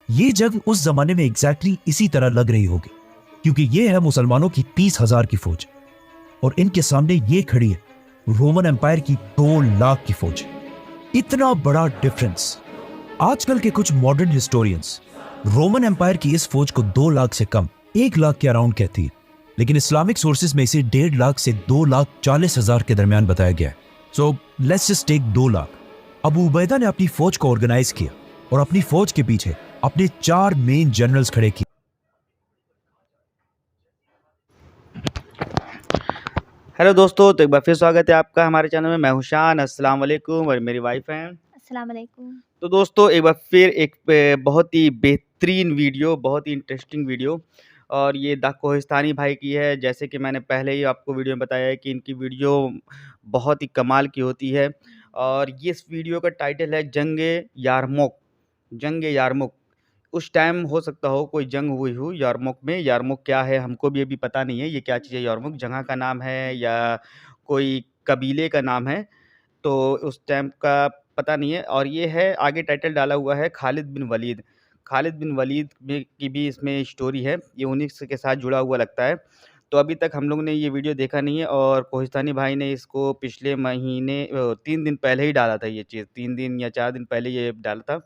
ये जंग उस जमाने में एग्जैक्टली इसी तरह लग रही होगी, क्योंकि ये है मुसलमानों की 30,000 की फौज और इनके सामने ये खड़ी है रोमन एम्पायर की 2 लाख की फौज। इतना बड़ा डिफरेंस। आजकल के कुछ मॉडर्न हिस्टोरियंस रोमन एम्पायर की इस फौज को 2 लाख से कम 1 लाख के अराउंड कहती है, लेकिन इस्लामिक सोर्सेज में इसे 1.5 लाख से 2,40,000 के दरमियान बताया गया है। So let's just take 2 lakh. Abu Ubaida ने अपनी फौज को ऑर्गेनाइज किया और अपनी फौज के पीछे अपने 4 मेन जनरल्स खड़े किए। हेलो दोस्तों, तो एक बार फिर स्वागत है आपका हमारे चैनल में। मैं हुशान, अस्सलाम वालेकुम, और मेरी वाइफ हैं। अस्सलाम वालेकुम। तो दोस्तों एक बार फिर एक बहुत ही बेहतरीन वीडियो, बहुत ही इंटरेस्टिंग वीडियो, और ये द कोहिस्तानी भाई की है। जैसे कि मैंने पहले ही आपको वीडियो में बताया है कि इनकी वीडियो बहुत ही कमाल की होती है। और ये इस वीडियो का टाइटल है जंगे यारमुक। जंगे यारमुक। उस टाइम हो सकता हो कोई जंग हुई हो यारमुक में। यारमुक क्या है हमको भी अभी पता नहीं है, ये क्या चीज़ है। यारमुक जगह का नाम है या कोई कबीले का नाम है, तो उस टाइम का पता नहीं है। और ये है, आगे टाइटल डाला हुआ है खालिद बिन वलीद। खालिद बिन वलीद में की भी इसमें स्टोरी है, ये उन्हीं से के साथ जुड़ा हुआ लगता है। तो अभी तक हम लोग ने ये वीडियो देखा नहीं है, और कोहिस्तानी भाई ने इसको पिछले महीने 3 दिन पहले ही डाला था। ये चीज़ 3 दिन या 4 दिन पहले ये डाला था,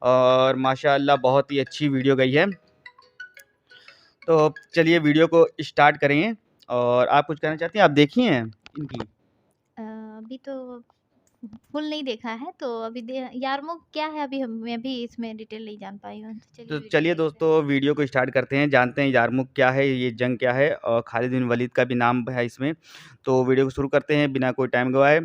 और माशाअल्लाह बहुत ही अच्छी वीडियो गई है। तो चलिए वीडियो को स्टार्ट करेंगे। और आप कुछ कहना चाहती हैं? आप देखी हैं इनकी? अभी तो फुल नहीं देखा है, तो अभी यारमुक क्या है, अभी मैं भी इसमें डिटेल नहीं जान पाई हूँ। तो चलिए दोस्तों वीडियो को स्टार्ट करते हैं, जानते हैं यारमुक क्या है, ये जंग क्या है, और खालिद बिन वलीद का भी नाम है इसमें। तो वीडियो को शुरू करते हैं बिना कोई टाइम गवाए।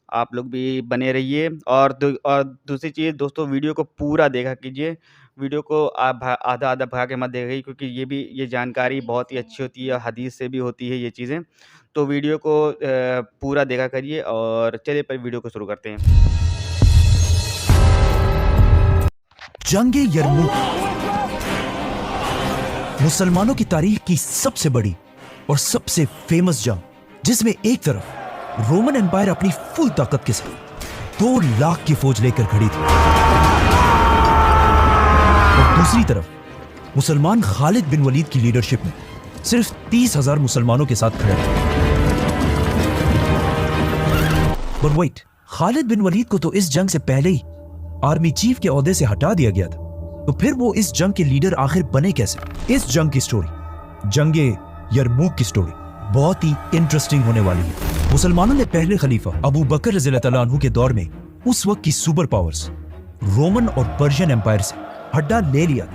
आप लोग भी बने रहिए। और दूसरी चीज़ दोस्तों, वीडियो को पूरा देखा कीजिए। वीडियो को आप आधा आधा भगा के मत देखिए, क्योंकि ये जानकारी बहुत ही अच्छी होती है, हदीस से भी होती है ये चीज़ें। तो वीडियो को पूरा देखा करिए। और चलिए पर वीडियो को शुरू करते हैं। जंगे यरमुक मुसलमानों की तारीख की सबसे बड़ी और सबसे फेमस जंग, जिसमें एक तरफ रोमन एम्पायर अपनी फुल ताकत के साथ 2 लाख की फौज लेकर खड़ी थी और दूसरी तरफ मुसलमान खालिद बिन वलीद की लीडरशिप में सिर्फ 30,000 मुसलमानों के साथ खड़े थे। बट वेट, खालिद बिन वलीद को तो इस जंग से पहले ही आर्मी चीफ के ओहदे से हटा दिया गया था, तो फिर वो इस जंग के लीडर आखिर बने कैसे? इस जंग की स्टोरी, जंगे यरमुक की स्टोरी, बहुत ही इंटरेस्टिंग होने वाली है। मुसलमानों ने पहले खलीफा अबू बकर रज़ियल्लाहु अन्हु के दौर में उस वक्त की सुपर पावर्स रोमन और पर्शियन एम्पायर से हड्डा ले लिया,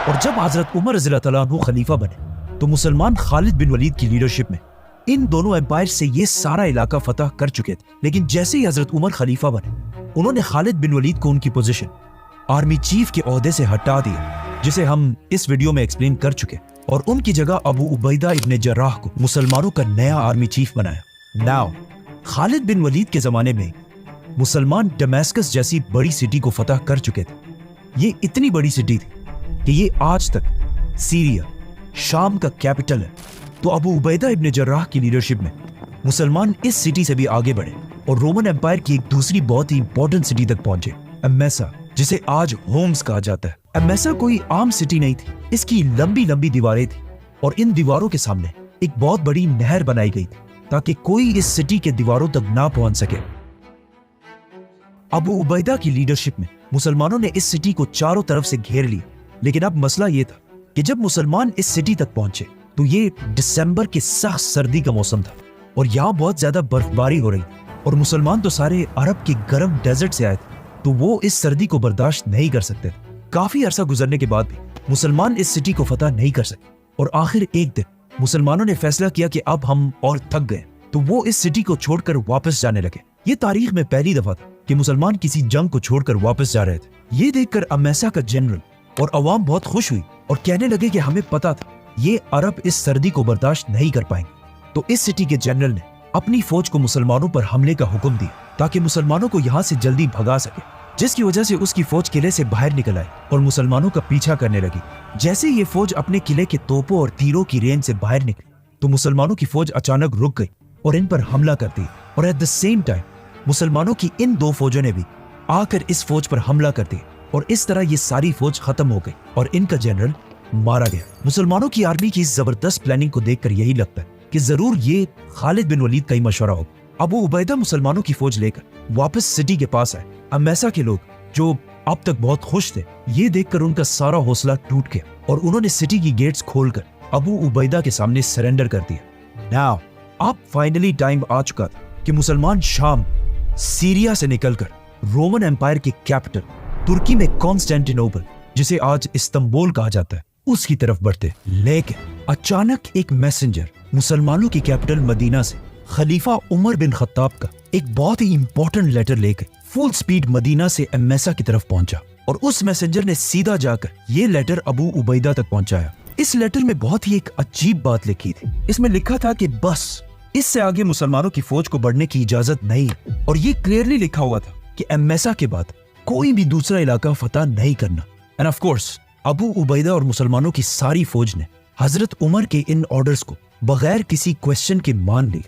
और जब हजरत उमर रज़ियल्लाहु अन्हु खलीफा बने तो मुसलमान खालिद बिन वलीद की लीडरशिप में इन दोनों एम्पायर से ये सारा इलाका फतह कर चुके थे। लेकिन जैसे ही हजरत उमर खलीफा बने, उन्होंने खालिद बिन वलीद को उनकी पोजीशन आर्मी चीफ के ओहदे से हटा दिया, जिसे हम इस वीडियो में एक्सप्लेन कर चुके, और उनकी जगह अबू उबैदा इब्न जर्राह को मुसलमानों का नया आर्मी चीफ बनाया। नाउ खालिद बिन वलीद के जमाने में मुसलमान दमेस्कस जैसी बड़ी सिटी को फतह कर चुके थे। ये इतनी बड़ी सिटी थी कि ये आज तक सीरिया, शाम का कैपिटल है। तो अबू उबैदा इब्न जर्राह की लीडरशिप में मुसलमान इस सिटी से भी आगे बढ़े और रोमन एम्पायर की एक दूसरी बहुत ही इंपॉर्टेंट सिटी तक पहुंचे, एमेसा, जिसे आज होम्स कहा जाता है। एमेसा कोई आम सिटी नहीं थी, इसकी लंबी लंबी दीवारें थी और इन दीवारों के सामने एक बहुत बड़ी नहर बनाई गई थी ताकि कोई इस सिटी के दीवारों तक ना पहुंच सके। अबू उबैदा की लीडरशिप में मुसलमानों ने इस सिटी को चारों तरफ से घेर लिया, लेकिन अब मसला यह था कि जब मुसलमान इस सिटी तक पहुंचे तो ये दिसंबर की सख्त सर्दी का मौसम था और यहाँ बहुत ज्यादा बर्फबारी हो रही, और मुसलमान तो सारे अरब के गर्म डेजर्ट से आए थे, तो वो इस सर्दी को बर्दाश्त नहीं कर सकते थे। काफी अरसा गुजरने के बाद भी मुसलमान इस सिटी को फतह नहीं कर सके, और आखिर एक दिन मुसलमानों ने फैसला किया कि अब हम और थक गए, तो वो इस सिटी को छोड़कर वापस जाने लगे। ये तारीख में पहली दफा था कि मुसलमान किसी जंग को छोड़कर वापस जा रहे थे। ये देखकर अमेसा का जनरल और अवाम बहुत खुश हुई और कहने लगे कि हमें पता था ये अरब इस सर्दी को बर्दाश्त नहीं कर पाएंगे। तो इस सिटी के जनरल ने अपनी फौज को मुसलमानों पर हमले का हुक्म दिया ताकि मुसलमानों को यहाँ से जल्दी भगा सके, जिसकी वजह से उसकी फौज किले से बाहर निकल आई और मुसलमानों का पीछा करने लगी। जैसे ये फौज अपने किले के तोपों और तीरों की रेंज से बाहर निकली तो मुसलमानों की फौज अचानक रुक गई और इन पर हमला कर दी, और एट द सेम टाइम मुसलमानों की इन 2 फौजों ने भी आकर इस फौज पर हमला कर दिया और इस तरह ये सारी फौज खत्म हो गई और इनका जनरल मारा गया। मुसलमानों की आर्मी की इस जबरदस्त प्लानिंग को देखकर यही लगता है कि जरूर ये खालिद बिन वलीद का ही मशवरा होगा। अबू उबैदा मुसलमानों की फौज लेकर वापस सिटी के पास आए। अमैसा के लोग जो अब तक बहुत खुश थे, ये देखकर उनका सारा हौसला टूट गया और उन्होंने सिटी की गेट्स खोलकर अबू उबैदा के सामने सरेंडर कर दिया। नाउ अब फाइनली टाइम आ चुका था कि मुसलमान शाम सीरिया से निकलकर रोमन एम्पायर की कैपिटल तुर्की में कॉन्स्टेंटिनोपल, जिसे आज इस्तांबुल कहा जाता है, उसकी तरफ बढ़ते। लेकिन अचानक एक मैसेंजर मुसलमानों की कैपिटल मदीना से खलीफा उमर बिन खत्ताब का एक बहुत ही इंपॉर्टेंट लेटर लेकर फुल स्पीड मदीना से एम्मेसा की तरफ पहुंचा और उस मैसेंजर ने सीधा जाकर ये लेटर अबू उबैदा तक पहुंचाया। इस लेटर में बहुत ही एक अजीब बात लिखी थी। इसमें लिखा था कि बस इससे आगे मुसलमानों की फौज को बढ़ने की इजाजत नहीं है और ये क्लियरली लिखा हुआ था कि एम्मेसा के बाद कोई भी दूसरा इलाका फतह नहीं करना। End of course Abu Ubaida और मुसलमानों की सारी फौज ने हजरत उमर के इन ऑर्डर्स को बगैर किसी क्वेश्चन के मान ली।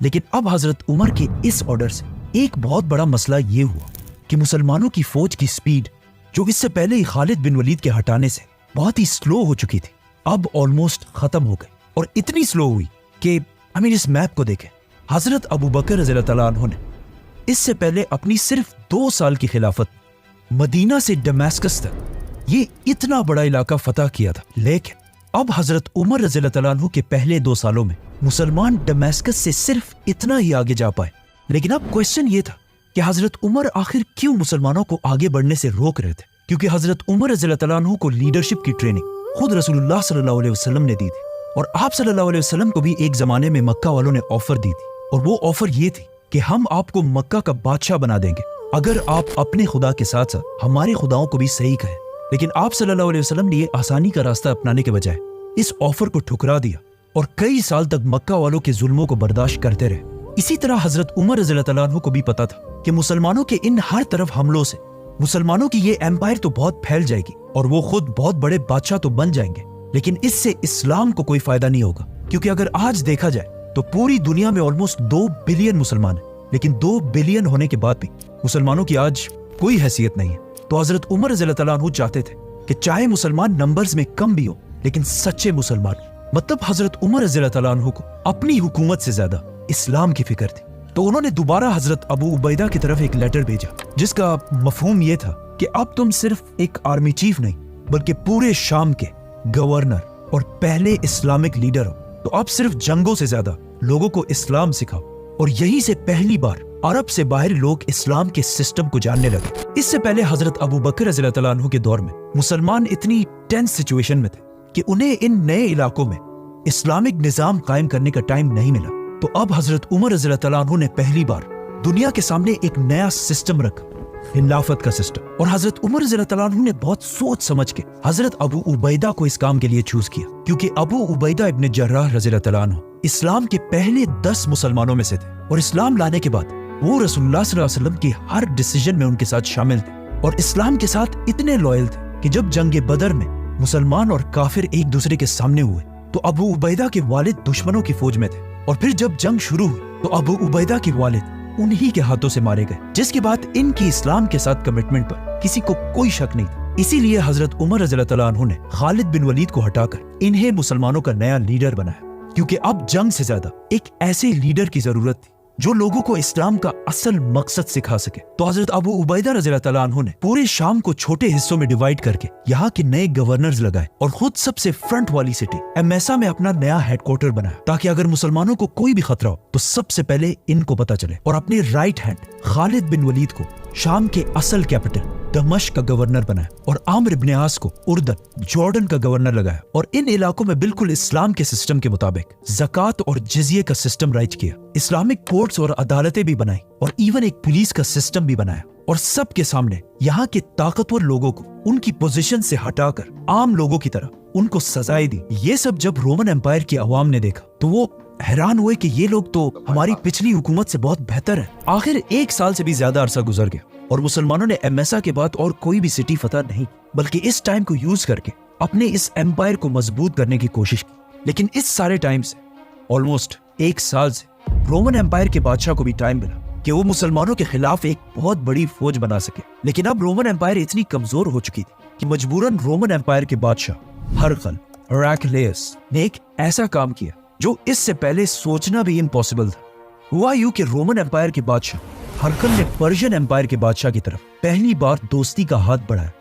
लेकिन अब हजरत उमर के इस ऑर्डर से एक बहुत बड़ा मसला ये हुआ कि मुसलमानों की फौज की स्पीड, जो इससे पहले ही खालिद बिन वलीद के हटाने से बहुत ही स्लो हो चुकी थी, अब ऑलमोस्ट खत्म हो गई और इतनी स्लो हुई कि इस मैप को देखें। हजरत अबू बकर रज़ियल्लाहु तआला अन्हु ने इससे पहले अपनी सिर्फ 2 साल की खिलाफत मदीना से दमास्कस तक ये इतना बड़ा इलाका फतह किया था। लेकिन अब हजरत उमर रज़ियल्लाहु तआला अन्हु के पहले 2 सालों में मुसलमान दमास्कस से सिर्फ इतना ही आगे जा पाए। लेकिन अब क्वेश्चन ये था कि हजरत उमर आखिर क्यों मुसलमानों को आगे बढ़ने से रोक रहे थे, क्योंकि हजरत उमर रज़ियल्लाहु तआला अन्हु को लीडरशिप की ट्रेनिंग खुद रसूलुल्लाह सल्लल्लाहु अलैहि वसल्लम ने दी थी और आप सल्लल्लाहु अलैहि वसल्लम को भी एक जमाने में मक्का वालों ने ऑफर दी थी और वो ऑफर ये थी कि हम आपको मक्का का बादशाह बना देंगे अगर आप अपने खुदा के साथ साथ हमारे खुदाओं को भी सही कहें। लेकिन आप सल्लल्लाहु अलैहि वसल्लम ने ये आसानी का रास्ता अपनाने के बजाय इस ऑफर को ठुकरा दिया और कई साल तक मक्का वालों के जुल्मों को बर्दाश्त करते रहे। इसी तरह हजरत उमर रज़ियल्लाहु तआला अन्हु को भी पता था कि मुसलमानों के इन हर तरफ हमलों से मुसलमानों की ये एम्पायर तो बहुत फैल जाएगी और वो खुद बहुत बड़े बादशाह तो बन जाएंगे, लेकिन इससे इस्लाम को कोई फायदा नहीं होगा। क्योंकि अगर आज देखा जाए तो पूरी दुनिया में ऑलमोस्ट 2 बिलियन मुसलमान हैं, लेकिन 2 बिलियन होने के बाद भी मुसलमानों की आज कोई हैसियत नहीं है। तो हजरत उमर रज़ियल्लाहु तआला अन्हु चाहते थे कि चाहे मुसलमान नंबर्स में कम भी हो लेकिन सच्चे मुसलमान, मतलब हजरत उमर रज़ियल्लाहु तआला अन्हु को अपनी हुकूमत से ज्यादा इस्लाम की फिक्र थी। तो उन्होंने दोबारा हजरत अबू उबैदा की तरफ एक लेटर भेजा जिसका मफहूम ये था कि अब तुम सिर्फ एक आर्मी चीफ नहीं बल्कि पूरे शाम के गवर्नर और पहले इस्लामिक लीडर हो। तो अब सिर्फ जंगों से ज्यादा लोगों को इस्लाम सिखाओ। और यहीं से पहली बार अरब से बाहर लोग इस्लाम के सिस्टम को जानने लगे। इससे पहले हजरत अबू बकर रज़ियल्लाहु तआला अन्हु के दौर में मुसलमान इतनी टेंस सिचुएशन में थे कि उन्हें इन नए इलाकों में इस्लामिक निजाम कायम करने का टाइम नहीं मिला। तो अब हजरत उमर रज़ियल्लाहु तआला अन्हु ने पहली बार दुनिया के सामने एक नया सिस्टम रखा, खिलाफत का सिस्टम। और हजरत उमर रज़ियल्लाहु तआला अन्हु ने बहुत सोच समझ के हजरत अबू उबैदा को इस काम के लिए चूज किया, क्योंकि अबू उबैदा इब्न जर्राह रज़ियल्लाहु तआला अन्हु इस्लाम के पहले 10 मुसलमानों में से थे और इस्लाम लाने के बाद वो रसूलुल्लाह सल्लल्लाहु अलैहि वसल्लम के हर डिसीजन में उनके साथ शामिल थे और इस्लाम के साथ इतने लॉयल थे कि जब जंग बदर में मुसलमान और काफिर एक दूसरे के सामने हुए तो अबू उबैदा के वालिद दुश्मनों की फौज में थे और फिर जब जंग शुरू हुई तो अबू उबैदा के वालिद उन्हीं के हाथों से मारे गए, जिसके बाद इनकी इस्लाम के साथ कमिटमेंट पर किसी को कोई शक नहीं था। इसीलिए हजरत उमर रज़ियल्लाहु तआला अन्हु ने खालिद बिन वलीद को हटाकर इन्हें मुसलमानों का नया लीडर बनाया, क्योंकि अब जंग से ज्यादा एक ऐसे लीडर की जरूरत थी जो लोगों को इस्लाम का असल मकसद सिखा सके। तो हजरत अबू उबैदा रज़ियल्लाहु तआला अन्हु ने पूरे शाम को छोटे हिस्सों में डिवाइड करके यहाँ के नए गवर्नर्स लगाए और खुद सबसे फ्रंट वाली सिटी एमेसा में अपना नया हेडक्वार्टर बनाया, ताकि अगर मुसलमानों को कोई भी खतरा हो तो सबसे पहले इनको पता चले। और अपने राइट हैंड खालिद बिन वलीद को शाम के असल कैपिटल दमश्क का गवर्नर बनाया और आमर इब्न आस को उर्दन जॉर्डन का गवर्नर लगाया और इन इलाकों में बिल्कुल इस्लाम के सिस्टम के मुताबिक ज़कात और जिज़िये का सिस्टम राइज किया, इस्लामिक कोर्ट्स और अदालतें भी बनाई और इवन एक पुलिस का सिस्टम भी बनाया। और सबके सामने यहाँ के ताकतवर लोगों को उनकी पोजीशन से हटाकर आम लोगों की तरह उनको सजाएं दी। ये सब जब रोमन एम्पायर की अवाम ने देखा तो वो हैरान हुए कि ये लोग तो हमारी पिछली हुकूमत से बहुत बेहतर है। आखिर 1 साल से भी ज्यादा अरसा गुजर गया और मुसलमानों ने एमेसा के बाद और कोई भी सिटी फतह नहीं, बल्कि इस टाइम को यूज करके अपने इस एम्पायर को मजबूत करने की कोशिश की। लेकिन इस सारे टाइम से ऑलमोस्ट 1 साल से रोमन एम्पायर के बादशाह को भी टाइम मिला कि वो मुसलमानों के खिलाफ एक बहुत बड़ी फौज बना सके। लेकिन अब रोमन एम्पायर इतनी कमजोर हो चुकी थी कि मजबूरन रोमन एम्पायर के बादशाह हरकल हेराक्लियस ने एक ऐसा काम किया जो इससे पहले सोचना भी इम्पॉसिबल था। हुआ यूं कि रोमन एम्पायर के बादशाह हरकल ने पर्शियन एम्पायर के बादशाह की तरफ पहली बार दोस्ती का हाथ बढ़ाया,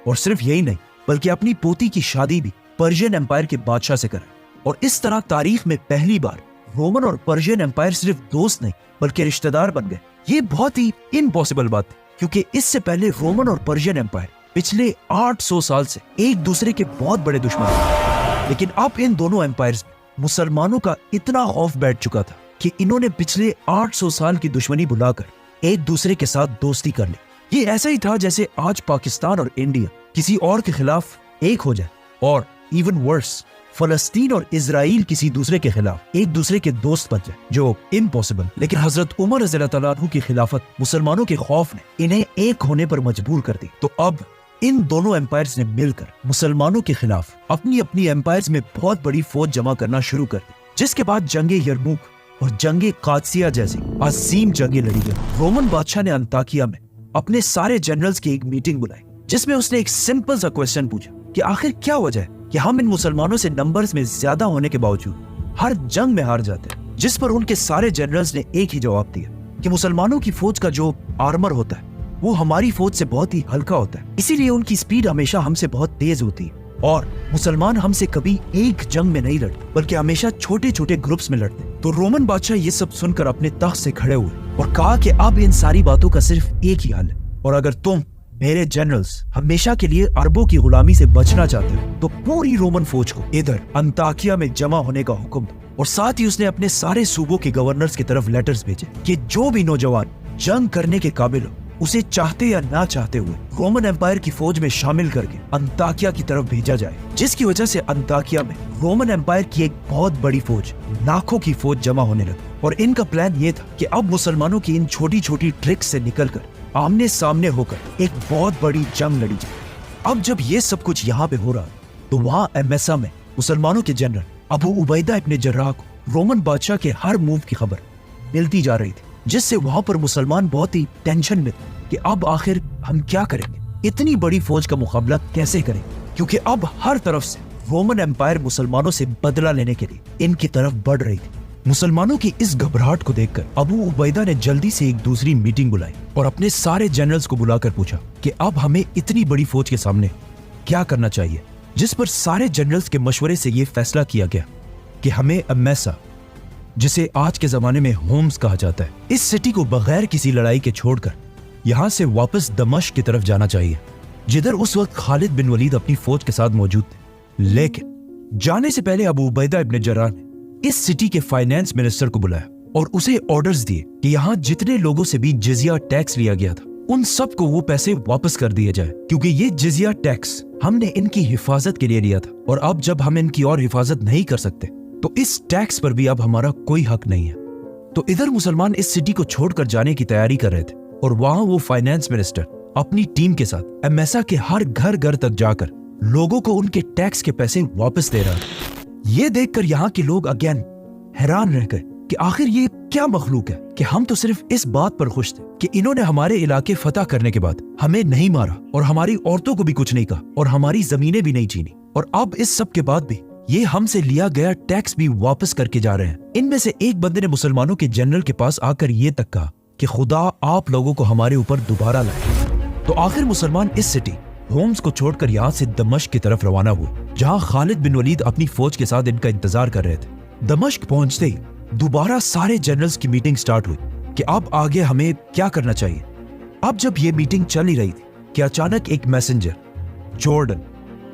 और सिर्फ यही नहीं बल्कि अपनी पोती की शादी भी पर्शियन एम्पायर के बादशाह से करा। और इस तरह तारीख में पहली बार रोमन और पर्शियन एम्पायर सिर्फ दोस्त नहीं बल्कि रिश्तेदार बन गए। ये बहुत ही इम्पॉसिबल बात थी, क्योंकि इससे पहले रोमन और पर्शियन एम्पायर पिछले 800 साल से एक दूसरे के बहुत बड़े दुश्मन थे। लेकिन अब इन दोनों एम्पायर्स में मुसलमानों का इतना खौफ बैठ चुका था कि इन्होंने पिछले 800 साल की दुश्मनी भुलाकर एक दूसरे के साथ दोस्ती कर ली। ये ऐसा ही था जैसे आज पाकिस्तान और इंडिया किसी और के खिलाफ एक हो जाए, और इवन वर्स फलस्तीन और इजराइल किसी दूसरे के खिलाफ एक दूसरे के दोस्त बन जाए, जो इम्पॉसिबल। लेकिन हजरत उमर रज़ियल्लाहु अन्हु की खिलाफत मुसलमानों के खौफ ने इन्हें एक होने पर मजबूर कर दी। तो अब इन दोनों एम्पायर्स ने मिलकर मुसलमानों के खिलाफ अपनी अपनी एम्पायर्स में बहुत बड़ी फौज जमा करना शुरू कर दी, जिसके बाद जंगे यरमुक और जंगे कादसिया जैसी अजीम जंगे लड़ी गई। रोमन बादशाह ने अंताकिया में अपने सारे जनरल्स की एक मीटिंग बुलाई, जिसमें उसने एक सिंपल सा क्वेश्चन पूछा कि आखिर क्या वजह है कि हम इन मुसलमानों से नंबर्स में ज्यादा होने के बावजूद हर जंग में हार जाते हैं। जिस पर उनके सारे जनरल्स ने एक ही जवाब दिया कि मुसलमानों की फौज का जो आर्मर होता है वो हमारी फौज से बहुत ही हल्का होता है, इसीलिए उनकी स्पीड हमेशा हमसे बहुत तेज होती है, और मुसलमान हमसे कभी एक जंग में नहीं लड़ते बल्कि हमेशा छोटे छोटे ग्रुप्स में लड़ते। तो रोमन बादशाह ये सब सुनकर अपने तख्त से खड़े हुए और कहा कि अब इन सारी बातों का सिर्फ एक ही हल है, और अगर तुम मेरे जनरल्स हमेशा के लिए अरबों की गुलामी से बचना चाहते हो तो पूरी रोमन फौज को इधर अंताकिया में जमा होने का हुक्म दो। और साथ ही उसने अपने सारे सूबों के गवर्नर्स की तरफ लेटर्स भेजे कि जो भी नौजवान जंग करने के काबिल हो उसे चाहते या ना चाहते हुए रोमन एम्पायर की फौज में शामिल करके अंताकिया की तरफ भेजा जाए, जिसकी वजह से अंताकिया में रोमन एम्पायर की एक बहुत बड़ी फौज, लाखों की फौज जमा होने लगी। और इनका प्लान ये था कि अब मुसलमानों की इन छोटी छोटी ट्रिक्स से निकलकर आमने सामने होकर एक बहुत बड़ी जंग लड़ी जाए। अब जब ये सब कुछ यहाँ पे हो रहा तो वहाँ एमेसा में मुसलमानों के जनरल अबू उबैदा इब्न जर्राह को रोमन बादशाह के हर मूव की खबर मिलती जा रही थी, जिससे वहां पर मुसलमान बहुत ही टेंशन में थे कि अब आखिर हम क्या करेंगे, इतनी बड़ी फौज का मुकाबला कैसे करें, क्योंकि अब हर तरफ से रोमन एम्पायर मुसलमानों से बदला लेने के लिए इनकी तरफ बढ़ रही थी। मुसलमानों की इस घबराहट को देखकर अबू उबैदा ने जल्दी से एक दूसरी मीटिंग बुलाई और अपने सारे जनरल्स को बुलाकर पूछा कि अब हमें इतनी बड़ी फौज के सामने क्या करना चाहिए, जिस पर सारे जनरल्स के मशवरे से यह फैसला किया गया कि हमें एमेसा, जिसे आज के जमाने में होम्स कहा जाता है, इस सिटी को बगैर किसी लड़ाई के छोड़कर यहां से वापस दमिश्क की तरफ जाना चाहिए, जिधर उस वक्त खालिद बिन वलीद अपनी फौज के साथ मौजूद थे। लेकिन जाने से पहले अबू उबैदा इब्न जर्राह ने इस सिटी के फाइनेंस मिनिस्टर को बुलाया और उसे ऑर्डर्स दिए कि यहाँ जितने लोगों से भी जिजिया टैक्स लिया गया था उन सब को वो पैसे वापस कर दिए जाए, क्योंकि ये जिजिया टैक्स हमने इनकी हिफाजत के लिए लिया था, और अब जब हम इनकी और हिफाजत नहीं कर सकते तो इस टैक्स पर भी अब हमारा कोई हक नहीं है। तो इधर मुसलमान इस सिटी को छोड़कर जाने की तैयारी कर रहे थे, और वहां वो फाइनेंस मिनिस्टर अपनी टीम के साथ एमेसा के हर घर घर तक जाकर लोगों को उनके टैक्स के पैसे वापस दे रहा था। ये देखकर यहाँ के लोग अगेन हैरान रह गए कि आखिर ये क्या मखलूक है कि हम तो सिर्फ इस बात पर खुश थे कि इन्होंने हमारे इलाके फतह करने के बाद हमें नहीं मारा और हमारी औरतों को भी कुछ नहीं कहा और हमारी जमीनें भी नहीं छीनी, और अब इस सब के बाद भी ये हमसे लिया गया टैक्स भी वापस करके जा रहे हैं। इनमें से एक बंदे ने मुसलमानों के जनरल के पास आकर ये तक कहा कि खुदा आप लोगों को हमारे ऊपर दोबारा लाए। तो आखिर मुसलमान इस सिटी होम्स को छोड़कर यहाँ से दमिश्क की तरफ रवाना हुए, जहाँ खालिद बिन वलीद अपनी फौज के साथ इनका इंतजार कर रहे थे। दमिश्क पहुंचते ही दोबारा सारे जनरल्स की मीटिंग स्टार्ट हुई कि अब आगे हमें क्या करना चाहिए। अब जब ये मीटिंग चल ही रही थी कि अचानक एक मैसेंजर जॉर्डन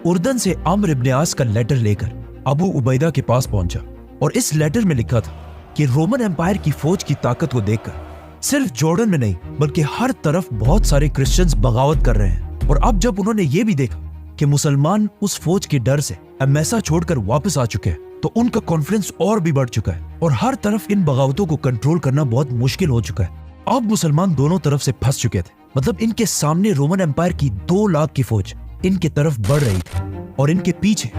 उर्दन से अम्र इब्न आस का लेटर लेकर अबू उबैदा के पास पहुंचा, और इस लेटर में लिखा था कि रोमन एम्पायर की फौज की ताकत को देखकर सिर्फ जॉर्डन में नहीं बल्कि हर तरफ बहुत सारे क्रिश्चियंस बगावत कर रहे हैं। और अब जब उन्होंने ये भी देखा कि मुसलमान उस फौज के डर से एमेसा छोड़कर वापस आ चुके हैं, तो उनका कॉन्फिडेंस और भी बढ़ चुका है और हर तरफ इन बगावतों को कंट्रोल करना बहुत मुश्किल हो चुका है। अब मुसलमान दोनों तरफ से फंस चुके थे, मतलब इनके सामने रोमन एम्पायर की 2 लाख की फौज इनके तरफ बढ़ रही थी और इनके पीछे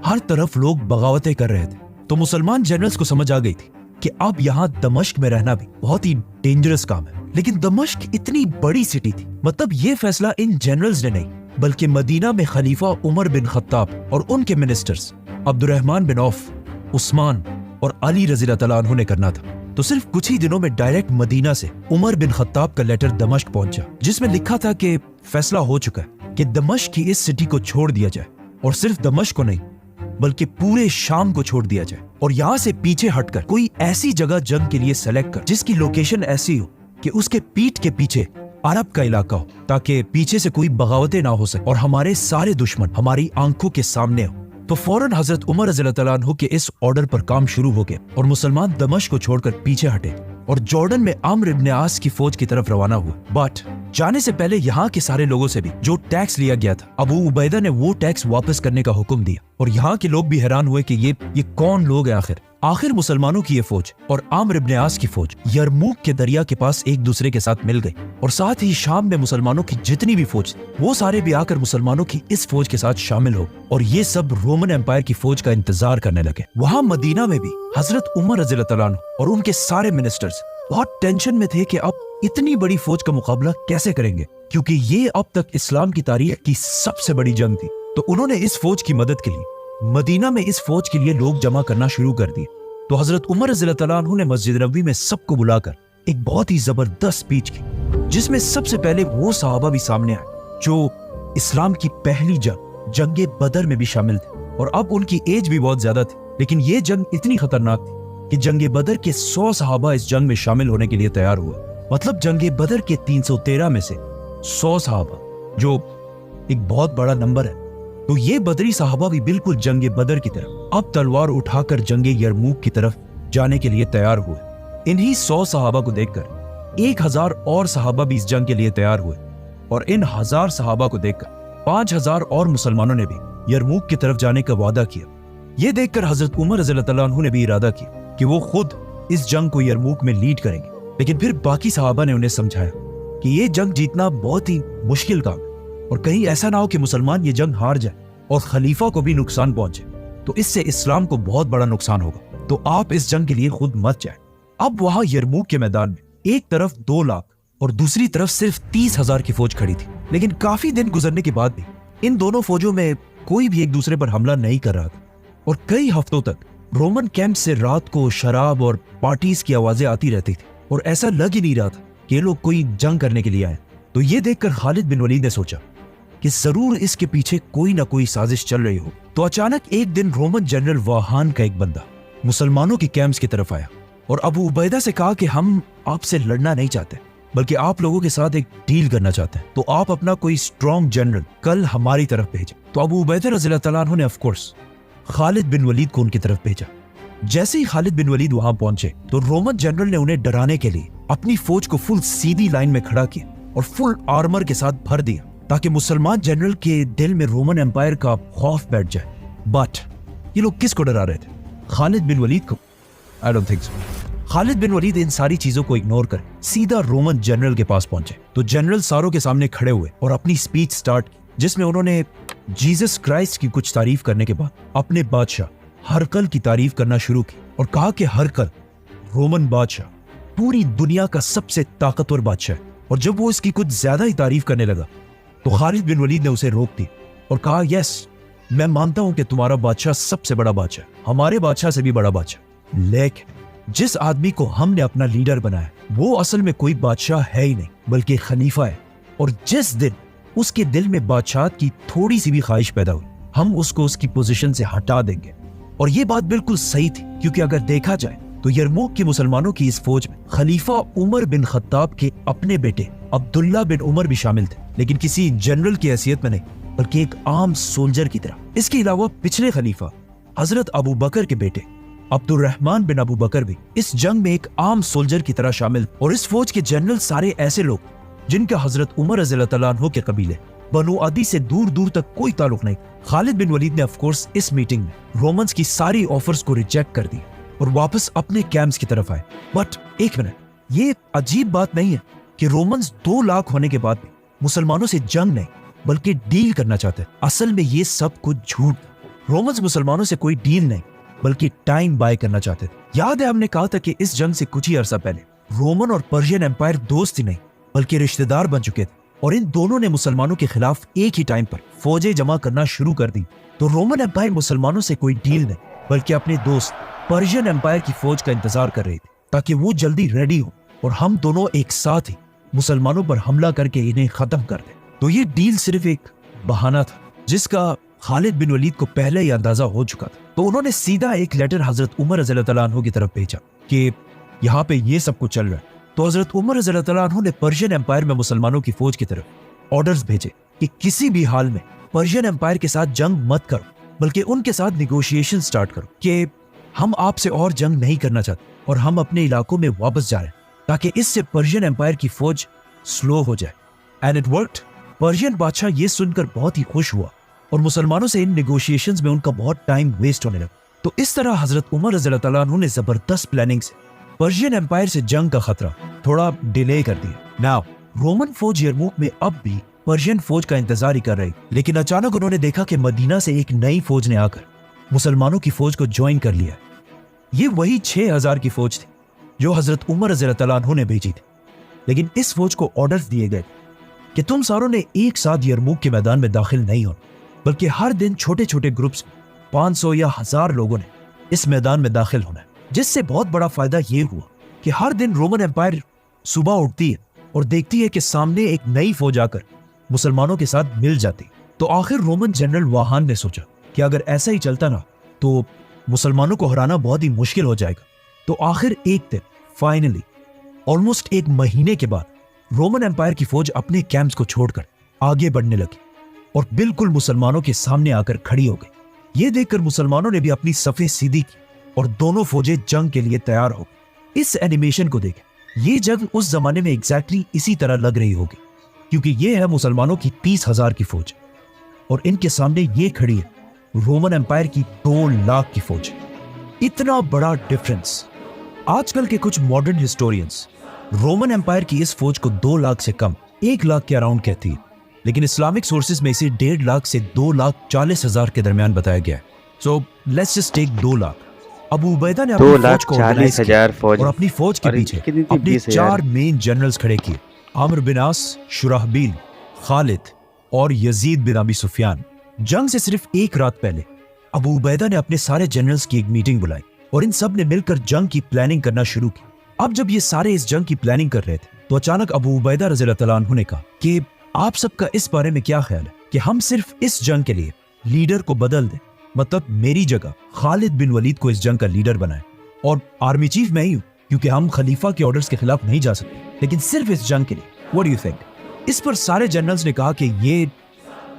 हर तरफ लोग बगावतें कर रहे थे। तो मुसलमान जनरल्स को समझ आ गई थी कि अब यहाँ दमिश्क में रहना भी बहुत ही डेंजरस काम है। लेकिन दमिश्क इतनी बड़ी सिटी थी, मतलब ये फैसला इन जनरल्स ने नहीं बल्कि मदीना में खलीफा उमर बिन खत्ताब और उनके ministers Abdurrahman bin Auf, Usman और अली रज़ी अल्लाह अन्हु ने करना था। तो सिर्फ कुछ ही दिनों में डायरेक्ट मदीना से उमर बिन खत्ताब का लेटर दमिश्क पहुंचा, जिसमें लिखा था कि फैसला हो चुका है कि दमिश्क की इस सिटी को छोड़ दिया जाए, और सिर्फ दमिश्क को नहीं बल्कि पूरे शाम को छोड़ दिया जाए, और यहाँ से पीछे हटकर कोई ऐसी जगह जंग के लिए सेलेक्ट कर जिसकी लोकेशन ऐसी हो कि उसके पीठ के पीछे अरब का इलाका हो, ताकि पीछे से कोई बगावतें ना हो सके और हमारे सारे दुश्मन हमारी आंखों के सामने हो। तो फौरन हजरत उमर रज़ियल्लाहु अन्हु के इस ऑर्डर पर काम शुरू हो गया और मुसलमान दमिश्क को छोड़कर पीछे हटे और जॉर्डन में अम्र इब्न आस की फौज की तरफ रवाना हुआ। बट जाने से पहले यहाँ के सारे लोगों से भी जो टैक्स लिया गया था, अबू उबैदा ने वो टैक्स वापस करने का हुक्म दिया। और यहाँ के लोग भी हैरान हुए कि ये कौन लोग हैं आखिर मुसलमानों की ये फौज और अम्र इब्न आस की फौज यरमूक के दरिया के पास एक दूसरे के साथ मिल गई, और साथ ही शाम में मुसलमानों की जितनी भी फौज वो सारे भी आकर मुसलमानों की इस फौज के साथ शामिल हो, और ये सब रोमन एम्पायर की फौज का इंतजार करने लगे। वहाँ मदीना में भी हजरत उमर रज़ियल्लाहु अन्हु और उनके सारे मिनिस्टर्स बहुत टेंशन में थे कि अब इतनी बड़ी फौज का मुकाबला कैसे करेंगे, क्योंकि ये अब तक इस्लाम की तारीख की सबसे बड़ी जंग थी। तो उन्होंने इस फौज की मदद के लिए मदीना में इस फौज के लिए लोग जमा करना शुरू कर दिए। तो हजरत उमर रज़ियल्लाहु अन्हु ने मस्जिद नबवी में सबको बुलाकर एक बहुत ही जबरदस्त स्पीच की, जिसमें सबसे पहले वो सहाबा भी सामने आए जो इस्लाम की पहली जंग बदर में भी शामिल थे, और अब उनकी एज भी बहुत ज्यादा थी, लेकिन ये जंग इतनी खतरनाक थी कि जंग बदर के 100 सहाबा इस जंग में शामिल होने के लिए तैयार हुए। मतलब जंग बदर के 313 में से 100 सहाबा, जो एक बहुत बड़ा नंबर है। तो ये बदरी सहाबा भी बिल्कुल जंग बदर की तरफ अब तलवार उठाकर जंग यरमूक की तरफ जाने के लिए तैयार हुए। इन्हीं 100 सहाबा को देखकर 1000 और सहाबा भी इस जंग के लिए तैयार हुए, और इन 1000 सहाबा को देखकर 5000 और मुसलमानों ने भी यरमूक की तरफ जाने का वादा किया। ये देखकर हजरत उमर रज़ियल्लाहु अन्हु ने भी इरादा किया कि वो खुद इस जंग को यरमूक में लीड करेंगे। लेकिन फिर बाकी सहाबा ने उन्हें समझाया कि ये जंग जीतना बहुत ही मुश्किल काम है, और कहीं ऐसा ना हो कि मुसलमान ये जंग हार जाए और खलीफा को भी नुकसान पहुंचे, तो इससे इस्लाम को बहुत बड़ा नुकसान होगा। तो आप इस जंग के लिए खुद मत जाएं। अब वहां यरमूक के मैदान में एक तरफ 2 लाख और दूसरी तरफ सिर्फ 30,000 की फौज खड़ी थी। लेकिन काफी दिन गुजरने के बाद भी इन दोनों फौजों में कोई भी एक दूसरे पर हमला नहीं कर रहा था, और कई हफ्तों तक रोमन कैंप से रात को शराब और पार्टीज की आवाजें आती रहती थी, और ऐसा लग ही नहीं रहा था कि ये लोग कोई जंग करने के लिए आए। तो ये देखकर खालिद बिन वलीद ने सोचा कि जरूर इसके पीछे कोई ना कोई साजिश चल रही हो। तो अचानक एक दिन रोमन जनरल वाहान का एक बंदा मुसलमानों के कैंप्स की तरफ आया और अबू उबैदा से कहा कि हम आपसे लड़ना नहीं चाहते, बल्कि आप लोगों के साथ एक डील करना चाहते हैं, तो आप अपना कोई स्ट्रॉन्ग जनरल कल हमारी तरफ भेजें। तो अबू उबैदा रज़ियल्लाहु अन्हु ने ऑफ कोर्स खालिद बिन वलीद को उनकी तरफ भेजा। जैसे ही खालिद बिन वलीद वहां पहुंचे तो रोमन जनरल ने उन्हें डराने के लिए अपनी फौज को फुल सीधी लाइन में खड़ा किया और फुल आर्मर के साथ भर दिया, ताकि मुसलमान जनरल के दिल में रोमन एम्पायर का खौफ बैठ जाए। बट ये लोग किसको डरा रहे थे? खालिद बिन वलीद को? I don't think so. Khalid bin Walid इन सारी चीजों को इग्नोर कर सीधा रोमन जनरल के पास पहुंचे। तो जनरल सारों के सामने खड़े हुए और अपनी स्पीच स्टार्ट की, जिसमें उन्होंने जीसस क्राइस्ट की कुछ तारीफ करने के बाद अपने बादशाह हरकल की तारीफ करना शुरू की और कहा कि हरकल रोमन बादशाह पूरी दुनिया का सबसे ताकतवर बादशाह है। और जब वो इसकी कुछ ज्यादा ही तारीफ करने लगा तो खालिद बिन वलीद ने उसे रोक दी और कहा, यस, मैं मानता हूं कि तुम्हारा बादशाह सबसे बड़ा बादशाह, हमारे बादशाह से भी बड़ा बादशाह, लेकिन जिस आदमी को हमने अपना लीडर बनाया वो असल में कोई बादशाह है ही नहीं बल्कि खलीफा है। और जिस दिन उसके दिल में बादशाह की थोड़ी सी भी ख्वाहिश पैदा हुई, हम उसको उसकी पोजीशन से हटा देंगे। और ये बात बिल्कुल सही थी, क्योंकि अगर देखा जाए तो यरमूक के मुसलमानों की इस फौज में खलीफा उमर बिन खत्ताब के अपने बेटे अब्दुल्ला बिन उमर भी शामिल थे, लेकिन किसी जनरल की हैसियत में नहीं, बल्कि एक आम सोल्जर की तरह। इसके अलावा पिछले खलीफा हजरत अबू बकर के बेटे अब्दुर्रहमान बिन अबू बकर भी इस जंग में एक आम सोल्जर की तरह शामिल। और इस फौज के जनरल सारे ऐसे लोग जिनका हजरत उमर रज़ियल्लाहु अन्हु के कबीले बनु अदी से दूर दूर तक कोई ताल्लुक नहीं। खालिद बिन वलीद ने ऑफ कोर्स इस मीटिंग में रोमन्स की सारी ऑफर्स को रिजेक्ट कर दी और वापस अपने कैंप्स की तरफ आए। बट एक मिनट, ये अजीब बात नहीं है कि रोमन्स 2 लाख होने के बाद भी मुसलमानों से जंग नहीं बल्कि डील करना चाहते। असल में ये सब कुछ झूठ। रोमन्स मुसलमानों से कोई डील नहीं बल्कि टाइम बाय करना चाहते थे। याद है हमने कहा था कि इस जंग से कुछ ही अरसा पहले रोमन और पर्शियन एम्पायर दोस्त ही नहीं बल्कि रिश्तेदार बन चुके थे और इन दोनों ने मुसलमानों के खिलाफ एक ही टाइम पर फौजें जमा करना शुरू कर दी। तो रोमन एम्पायर मुसलमानों से कोई डील नहीं बल्कि अपने दोस्त पर्शियन एम्पायर की फौज का इंतजार कर रही थी ताकि वो जल्दी रेडी हो और हम दोनों एक साथ ही मुसलमानों पर हमला करके इन्हें खत्म कर दें। तो ये डील सिर्फ एक बहाना था जिसका खालिद बिन वलीद को पहले ही अंदाजा हो चुका था। तो उन्होंने सीधा एक लेटर हजरत उमर रज़ियल्लाहु अन्हु की तरफ भेजा कि यहाँ पे ये सब कुछ चल रहा है। तो हजरत उमर रज़ियल्लाहु अन्हु ने पर्शियन एम्पायर में मुसलमानों की फौज की तरफ ऑर्डर्स भेजे कि किसी भी हाल में पर्शियन एम्पायर के साथ जंग मत करो बल्कि उनके साथ निगोशिएशन स्टार्ट करो कि हम आपसे और जंग नहीं करना चाहते और हम अपने इलाकों में वापस जा रहे हैं ताकि इससे पर्शियन एम्पायर की फौज स्लो हो जाए। And it worked. पर्शियन बादशाह ये सुनकर बहुत ही खुश हुआ और मुसलमानों से इन निगोशिएशंस में उनका बहुत टाइम वेस्ट होने लगा। तो इस तरह हजरत उमर रज़ियल्लाहु अन्हु ने जबरदस्त प्लानिंग से पर्शियन एम्पायर से जंग का खतरा थोड़ा डिले कर दिया। नाउ रोमन फौज यरमुक में अब भी पर्शियन फौज का इंतजार ही कर रही, लेकिन अचानक उन्होंने देखा कि मदीना से एक नई फौज ने आकर मुसलमानों की फौज को ज्वाइन कर लिया। ये वही 6000 की फौज थी जो हजरत उमर रज़ियल्लाहु अन्हु ने भेजी थी। लेकिन इस फौज को ऑर्डर्स दिए गए कि तुम सारों ने एक साथ यरमुक के मैदान में दाखिल नहीं होना बल्कि हर दिन छोटे छोटे ग्रुप्स 500 या 1000 लोगों ने इस मैदान में दाखिल होना है। जिससे बहुत बड़ा फायदा ये हुआ कि हर दिन रोमन एम्पायर सुबह उठती है और देखती है कि सामने एक नई फौज आकर मुसलमानों के साथ मिल जाती। तो आखिर रोमन जनरल वाहान ने सोचा कि अगर ऐसा ही चलता ना तो मुसलमानों को हराना बहुत ही मुश्किल हो जाएगा। तो आखिर एक दिन फाइनली ऑलमोस्ट एक महीने के बाद रोमन एम्पायर की फौज अपने कैंप्स को छोड़कर आगे बढ़ने लगी और बिल्कुल मुसलमानों के सामने आकर खड़ी हो गई। ये देखकर मुसलमानों ने भी अपनी सफ़ें सीधी की और दोनों फौजें जंग के लिए तैयार हो गई। इस एनिमेशन को देखें। ये जंग उस जमाने में एग्जैक्टली इसी तरह लग रही होगी क्योंकि ये है मुसलमानों की 30,000 की फौज और इनके सामने ये खड़ी है रोमन एम्पायर की 2 लाख की फौज। इतना बड़ा डिफरेंस। आजकल के कुछ मॉडर्न हिस्टोरियंस रोमन एम्पायर की इस फौज को 2 लाख से कम 1 लाख के अराउंड कहती है, लेकिन इस्लामिक सोर्सेज में इसे 1.5 लाख से 2,40,000 के दरमियान बताया गया है। So let's just take 2 lakh. Abu Ubaida ने अपनी फौज को ऑर्गेनाइज किया और अपनी फौज के पीछे अपने 4 मेन जनरल्स खड़े किए, आमिर बिन आस, शुराहबील, खालिद और यजीद बिन अबी सुफियान। जंग से सिर्फ एक रात पहले अबू उबैदा ने अपने सारे जनरल्स की एक मीटिंग बुलाई और इन सब ने मिलकर जंग की प्लानिंग करना शुरू की। अब जब ये सारे इस जंग की प्लानिंग कर रहे थे तो अचानक अबू उबैदा रज़ियल्लाहु अन्हु ने कहा कि आप सबका इस बारे में क्या ख्याल है कि हम सिर्फ इस जंग के लिए लीडर को बदल दें, मतलब मेरी जगह खालिद बिन वलीद को इस जंग का लीडर बनाएं और आर्मी चीफ मैं ही हूं क्योंकि हम खलीफा के ऑर्डर्स के खिलाफ नहीं जा सकते, लेकिन सिर्फ इस जंग के लिए। What do you think? इस पर सारे जनरल्स ने कहा कि ये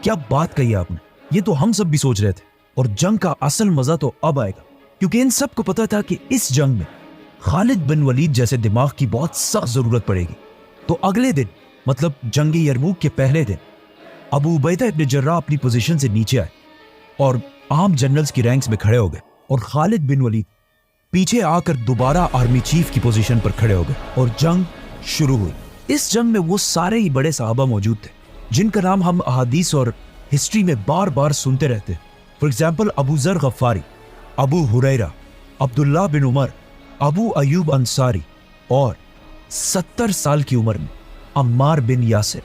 क्या बात कही आपने, ये तो हम सब भी सोच रहे थे और जंग का असल मजा तो अब आएगा, क्योंकि इन सब को पता था कि इस जंग में खालिद बिन वलीद जैसे दिमाग की बहुत सख्त जरूरत पड़ेगी। तो अगले दिन मतलब जंग यरमुक के पहले दिन अबू उबैदा इब्न जर्राह अपनी पोजीशन से नीचे आए और आम जनरल्स की रैंक्स में खड़े हो गए और खालिद बिन वलीद पीछे आकर दोबारा आर्मी चीफ की पोजीशन पर खड़े हो गए और जंग शुरू हुई। इस जंग में वो सारे ही बड़े सहाबा मौजूद थे जिनका नाम हम अहादीस और हिस्ट्री में बार बार सुनते रहते। फॉर एग्जाम्पल अबू जर गफ्फारी, अबू हुरैरा, अब्दुल्लाह बिन उमर, अबू अयूब अंसारी और 70 साल की उम्र में अम्मार बिन यासिर,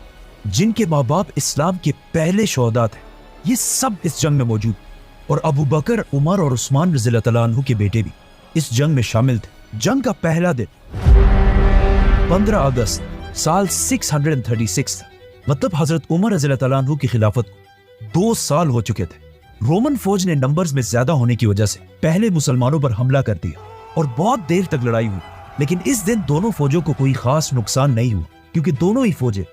जिनके माँ बाप इस्लाम के पहले शोहदा थे, ये सब इस जंग में मौजूद। और अबू बकर, उमर और उस्मान रज़ियल्लाहु अन्हु के बेटे भी इस जंग में शामिल थे। जंग का पहला दिन 15 अगस्त साल 636 था, मतलब हजरत उमर रज़ियल्लाहु अन्हु की खिलाफत को 2 साल हो चुके थे। रोमन फौज ने नंबर्स में ज्यादा होने की वजह से पहले मुसलमानों पर हमला कर दिया और बहुत देर तक लड़ाई हुई, लेकिन इस दिन दोनों फौजों को कोई खास नुकसान नहीं हुआ क्योंकि दोनों ही फौजें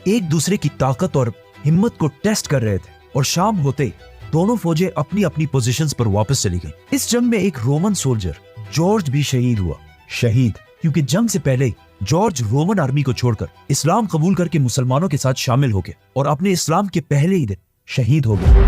एक दूसरे की ताकत और हिम्मत को टेस्ट कर रहे थे। और शाम होते ही दोनों फौजें अपनी अपनी पोजीशंस पर वापस चली गई। इस जंग में एक रोमन सोल्जर जॉर्ज भी शहीद हुआ, शहीद क्योंकि जंग से पहले ही जॉर्ज रोमन आर्मी को छोड़कर इस्लाम कबूल करके मुसलमानों के साथ शामिल हो गए और अपने इस्लाम के पहले ही दिन शहीद हो गए।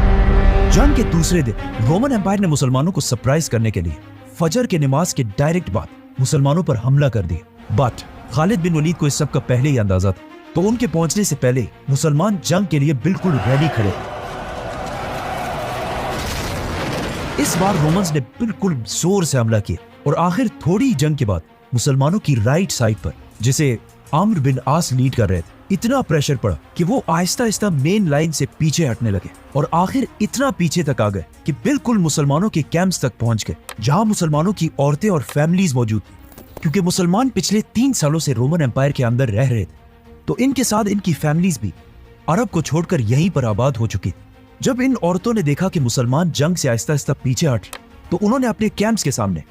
जंग के दूसरे दिन रोमन एम्पायर ने मुसलमानों को सरप्राइज करने के लिए फजर के नमाज के डायरेक्ट बाद मुसलमानों पर हमला कर दिया। बट खालिद बिन वलीद को इस सब का पहले ही अंदाजा था, तो उनके पहुंचने से पहले मुसलमान जंग के लिए बिल्कुल रेडी खड़े थे। इस बार रोमन्स ने बिल्कुल जोर से हमला किया और आखिर थोड़ी जंग के बाद मुसलमानों की राइट साइड पर, जिसे आम्र बिन आस लीड कर रहे थे, इतना प्रेशर पड़ा कि वो आहिस्ता आहिस्ता मेन लाइन से पीछे हटने लगे और आखिर इतना पीछे तक आ गए कि बिल्कुल मुसलमानों के कैंप्स तक पहुंच गए, जहां मुसलमानों की औरतें और फैमिलीज मौजूद थी। क्योंकि मुसलमान पिछले 3 सालों से रोमन एम्पायर के अंदर रह रहे थे, तो इनके साथ इनकी फैमिलीज भी अरब को छोड़कर यहीं पर आबाद हो चुकी थी। जब इन औरतों ने देखा कि मुसलमान जंग से आहिस्ता आहिस्ता पीछे हट रहे, तो उन्होंने अपने कैंप्स के सामने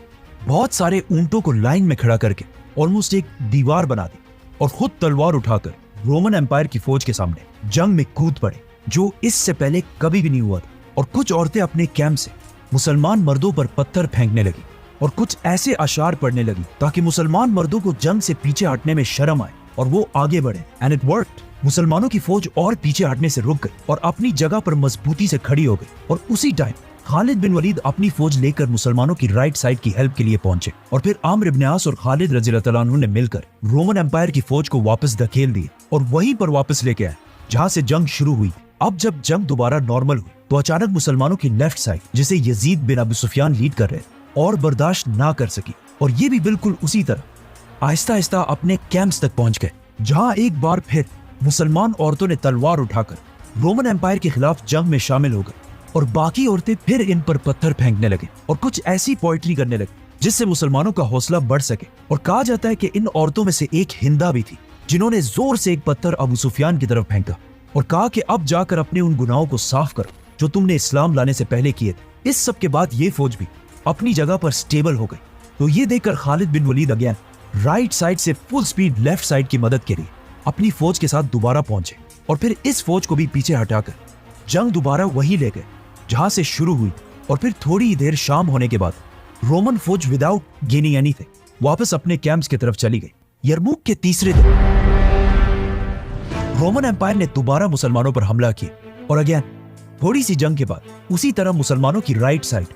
बहुत सारे ऊंटों को लाइन में खड़ा करके ऑलमोस्ट एक दीवार बना दी और खुद तलवार उठाकर रोमन एम्पायर की फौज के सामने जंग में कूद पड़े, जो इससे पहले कभी भी नहीं हुआ था। और कुछ औरतें अपने कैंप से मुसलमान मर्दों पर पत्थर फेंकने लगी और कुछ ऐसे अशार पढ़ने लगी ताकि मुसलमान मर्दों को जंग से पीछे हटने में शर्म आए और वो आगे बढ़े। And it worked. मुसलमानों की फौज और पीछे हटने से रुक गई और अपनी जगह पर मजबूती से खड़ी हो गई। और उसी टाइम खालिद बिन वलीद अपनी फौज लेकर मुसलमानों की राइट साइड की हेल्प के लिए पहुंचे और फिर आम्र इब्न आस और खालिद रज़ियल्लाहु अन्हु ने मिलकर रोमन एम्पायर की फौज को वापस धकेल दिए और वहीं पर वापस लेके आए जहां से जंग शुरू हुई। अब जब जंग दोबारा नॉर्मल हुई तो अचानक मुसलमानों की लेफ्ट साइड, जिसे यजीद बिन अबू सुफियान लीड कर रहे थे, और बर्दाश्त ना कर सकी और ये भी बिल्कुल उसी तरह आहिस्ता आहिस्ता अपने कैंप्स तक पहुंच गए, जहां एक बार फिर मुसलमान औरतों ने तलवार उठाकर रोमन एम्पायर के खिलाफ जंग में शामिल हो गए और बाकी औरतें फिर इन पर पत्थर फेंकने लगे और कुछ ऐसी पोएट्री करने लगे जिससे मुसलमानों का हौसला बढ़ सके। और कहा जाता है कि इन औरतों में से एक हिंदा भी थी, जिन्होंने जोर से एक पत्थर अबू सुफियान की तरफ फेंका और कहा कि अब जाकर अपने उन गुनाहों को साफ करो जो तुमने इस्लाम लाने से पहले किए थे। इस सब के बाद ये फौज भी अपनी जगह पर स्टेबल हो गई। तो ये देखकर Khalid bin Waleed again right side से फुल स्पीड लेफ्ट साइड की मदद के लिए अपनी फौज के साथ दोबारा पहुंचे और फिर इस फौज को भी पीछे हटाकर जंग दोबारा वही ले गए जहां से शुरू हुई। और फिर थोड़ी देर शाम होने के बाद रोमन फौज विदाउट गेनिंग एनीथिंग वापस अपने कैंप्स की तरफ चली गई। यरमुक के तीसरे दिन रोमन एम्पायर ने दोबारा मुसलमानों पर हमला किया और अगेन थोड़ी सी जंग के बाद उसी तरह मुसलमानों की राइट साइड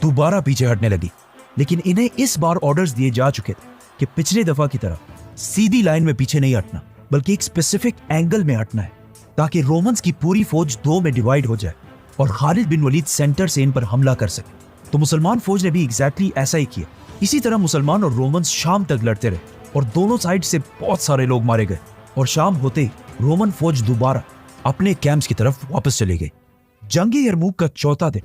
दोबारा पीछे हटने लगी। लेकिन इन्हें इस बार ऑर्डर्स दिए जा चुके थे कि पिछले दफा की तरह सीधी लाइन में पीछे नहीं हटना, बल्कि एक स्पेसिफिक एंगल में हटना है ताकि रोमन्स की पूरी फौज 2 में डिवाइड हो जाए और खालिद बिन वलीद सेंटर से इन पर हमला कर सके। तो मुसलमान फौज ने भी एग्जैक्टली ऐसा ही किया। इसी तरह मुसलमान और रोमन्स शाम तक लड़ते रहे और दोनों साइड से बहुत सारे लोग मारे गए और शाम होते ही रोमन फौज दोबारा अपने कैंप्स की तरफ वापस चली गई। जंग यरमुक का चौथा दिन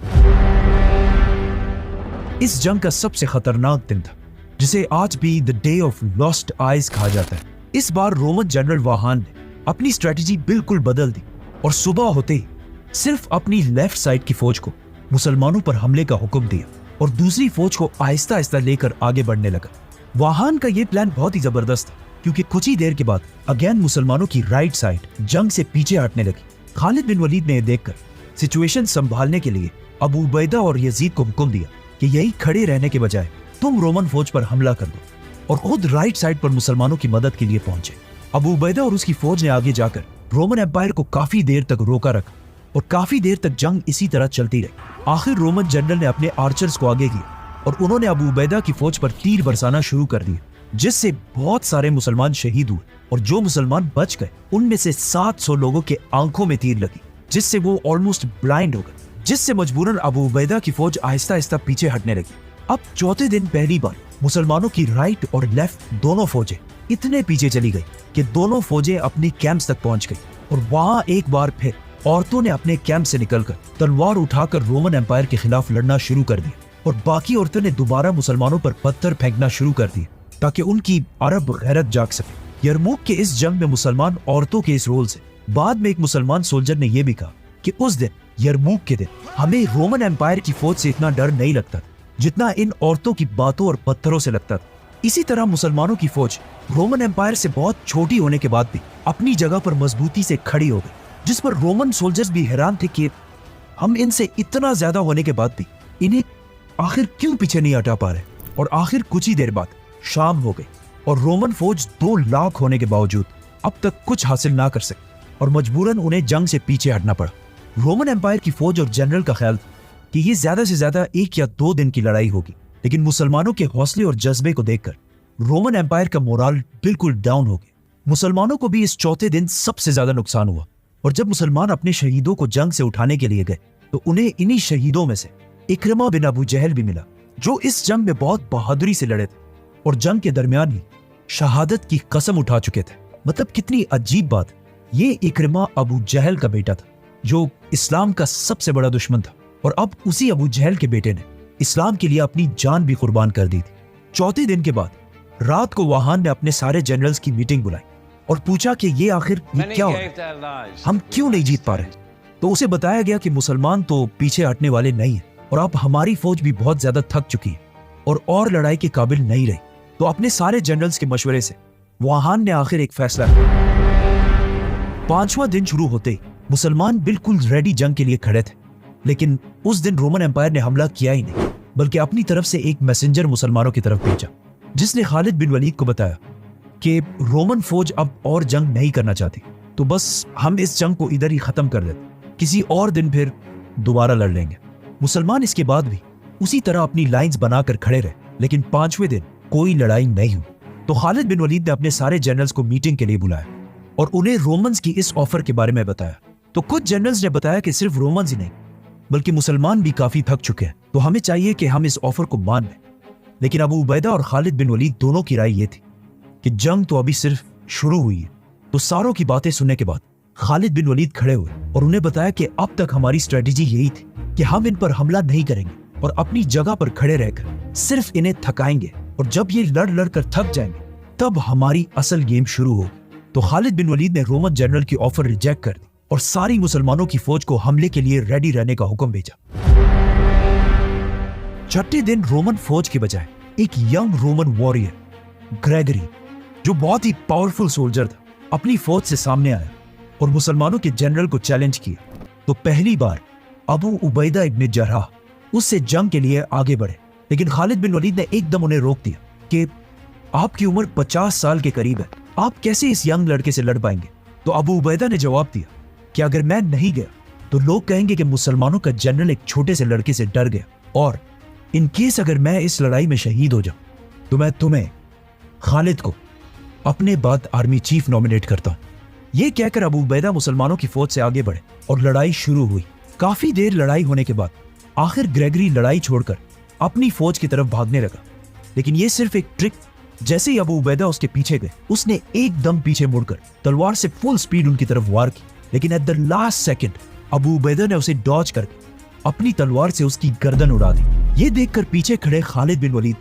इस जंग का सबसे खतरनाक दिन था, जिसे आज भी the day of lost eyes कहा जाता है। इस बार रोमन जनरल वाहान ने अपनी स्ट्रेटजी बिल्कुल बदल दी और सुबह होते ही सिर्फ अपनी लेफ्ट साइड की फौज को मुसलमानों पर हमले का हुक्म दिया और दूसरी फौज को आहिस्ता आहिस्ता लेकर आगे बढ़ने लगा। वाहान का यह प्लान बहुत ही जबरदस्त था, क्योंकि कुछ ही देर के बाद अगेन मुसलमानों की राइट साइड जंग से पीछे हटने लगी। खालिद बिन वलीद ने यह देखकर सिचुएशन संभालने के लिए अबू उबैदा और यजीद को हुक्म दिया कि यही खड़े रहने के बजाय तुम रोमन फौज पर हमला कर दो, और खुद राइट साइड पर मुसलमानों की मदद के लिए पहुंचे। अबू उबैदा और उसकी फौज ने आगे जाकर रोमन एम्पायर को काफी देर तक रोका रखा और काफी देर तक जंग इसी तरह चलती रही। आखिर रोमन जनरल ने अपने आर्चर्स को आगे किया और उन्होंने अबू उबैदा की फौज पर तीर बरसाना शुरू कर दिया, जिससे बहुत सारे मुसलमान शहीद हुए और जो मुसलमान बच गए उनमें से 700 लोगों के आंखों में तीर लगी, जिससे वो ऑलमोस्ट ब्लाइंड हो गए, जिससे मजबूरन अबू उबैदा की फौज आहिस्ता आहिस्ता पीछे हटने लगी। अब चौथे दिन पहली बार मुसलमानों की राइट और लेफ्ट दोनों फौजें इतने पीछे चली गई कि दोनों फौजें अपनी कैंप्स तक पहुंच गई और वहां एक बार फिर औरतों ने अपने कैंप से निकलकर तलवार उठाकर रोमन एम्पायर के खिलाफ लड़ना शुरू कर दिया और बाकी औरतों ने दोबारा मुसलमानों पर पत्थर फेंकना शुरू कर दिए ताकि उनकी अरब गैरत जाग सके। यरमुक के इस जंग में मुसलमान औरतों के इस रोल से बाद में एक मुसलमान सोल्जर ने यह भी कहा कि उस दिन यरमुक के दिन हमें रोमन एम्पायर की फौज से इतना डर नहीं लगता जितना इन औरतों की बातों और पत्थरों से लगता था। इसी तरह मुसलमानों की फौज रोमन एम्पायर से बहुत छोटी होने के बाद भी अपनी जगह पर मजबूती से खड़ी हो गई, जिस पर रोमन सोल्जर्स भी हैरान थे कि हम इनसे इतना ज्यादा होने के बाद भी इन्हें आखिर क्यों पीछे नहीं हटा पा रहे। और आखिर कुछ ही देर बाद शाम हो गई और रोमन फौज 2 लाख होने के बावजूद अब तक कुछ हासिल ना कर सकी और मजबूरन उन्हें जंग से पीछे हटना पड़ा। रोमन एम्पायर की फौज और जनरल का ख्याल था कि ये ज्यादा से ज्यादा 1 या 2 दिन की लड़ाई होगी, लेकिन मुसलमानों के हौसले और जज्बे को देखकर रोमन एम्पायर का मोराल बिल्कुल डाउन हो गया। मुसलमानों को भी इस चौथे दिन सबसे ज्यादा नुकसान हुआ और जब मुसलमान अपने शहीदों को जंग से उठाने के लिए गए तो उन्हें इन्हीं शहीदों में से इकरमा बिन अबू जहल भी मिला, जो इस जंग में बहुत बहादुरी से लड़े थे और जंग के दरमियान ही शहादत की कसम उठा चुके थे। मतलब कितनी अजीब बात। ये इकरमा अबू जहल का बेटा था, जो इस्लाम का सबसे बड़ा दुश्मन था, और अब उसी अबू जहल के बेटे ने इस्लाम के लिए अपनी जान भी कुर्बान कर दी थी। चौथे दिन के बाद रात को वाहान ने अपने सारे जनरल्स की मीटिंग बुलाई और पूछा कि ये आखिर ये क्या हो रहा है, हम क्यों नहीं जीत पा रहे। तो उसे बताया गया कि मुसलमान तो पीछे हटने वाले नहीं है और अब हमारी फौज भी बहुत ज्यादा थक चुकी है और लड़ाई के काबिल नहीं रही। तो अपने सारे जनरल्स के मशवरे से वाहान ने आखिर एक फैसला किया। 5वां दिन शुरू होते ही मुसलमान बिल्कुल रेडी जंग के लिए खड़े थे, लेकिन उस दिन रोमन एम्पायर ने हमला किया ही नहीं, बल्कि अपनी तरफ से एक मैसेंजर मुसलमानों की तरफ भेजा, जिसने खालिद बिन वलीद को बताया कि रोमन फौज अब और जंग नहीं करना चाहती, तो बस हम इस जंग को इधर ही खत्म कर देते, किसी और दिन फिर दोबारा लड़ लेंगे। मुसलमान इसके बाद भी उसी तरह अपनी लाइंस बनाकर खड़े रहे, लेकिन 5वें दिन कोई लड़ाई नहीं हुई। तो खालिद बिन वलीद ने अपने सारे जनरल्स को मीटिंग के लिए बुलाया और उन्हें रोमन्स की इस ऑफर के बारे में बताया। तो कुछ जनरल्स ने बताया कि सिर्फ रोमन्स ही नहीं बल्कि मुसलमान भी काफी थक चुके हैं, तो हमें चाहिए कि हम इस ऑफर को मान लें। लेकिन अबू उबैदा और खालिद बिन वलीद दोनों की राय ये थी कि जंग तो अभी सिर्फ शुरू हुई है। तो सारों की बातें सुनने के बाद खालिद बिन वलीद खड़े हुए और उन्हें बताया कि अब तक हमारी स्ट्रेटेजी यही थी कि हम इन पर हमला नहीं करेंगे और अपनी जगह पर खड़े रहकर सिर्फ इन्हें थकाएंगे, और जब ये लड़ लड़ कर थक जाएंगे तब हमारी असल गेम शुरू हो। तो खालिद बिन वलीद ने रोमन जनरल की ऑफर रिजेक्ट कर दी और सारी मुसलमानों की फौज को हमले के लिए रेडी रहने का हुक्म भेजा। छठे दिन रोमन फौज के बजाय एक यंग रोमन वॉरियर ग्रेगरी, जो बहुत ही पावरफुल सोल्जर था, अपनी फौज से सामने आया और मुसलमानों के जनरल को चैलेंज किया। तो पहली बार अबू उबैदा इब्न जर्राह उससे जंग के लिए आगे बढ़े, लेकिन खालिद बिन वलीद ने एकदम उन्हें रोक दिया कि आपकी उम्र 50 साल के करीब है, आप कैसे इस यंग लड़के से लड़ पाएंगे। तो अबू उबैदा ने जवाब दिया कि अगर मैं नहीं गया तो लोग कहेंगे कि मुसलमानों का जनरल एक छोटे से लड़के से डर गया, और इन केस अगर मैं इस लड़ाई में शहीद हो जाऊं तो मैं तुम्हें खालिद को अपने बाद आर्मी चीफ नॉमिनेट करता हूं। यह कहकर अबू उबैदा मुसलमानों की फौज से आगे बढ़े और लड़ाई शुरू हुई। काफी देर लड़ाई होने के बाद आखिर ग्रेगरी लड़ाई छोड़कर अपनी फौज की तरफ भागने लगा, लेकिन यह सिर्फ एक ट्रिक। जैसे ही अबू उबैदा उसके पीछे गए, उसने एकदम पीछे मुड़कर तलवार से फुल स्पीड उनकी तरफ वार की, लेकिन at the last second Abu Ubaida ने उसे डॉज करके अपनी तलवार से उसकी गर्दन उड़ा दी। ये देखकर पीछे खड़े खालिद बिन वलीद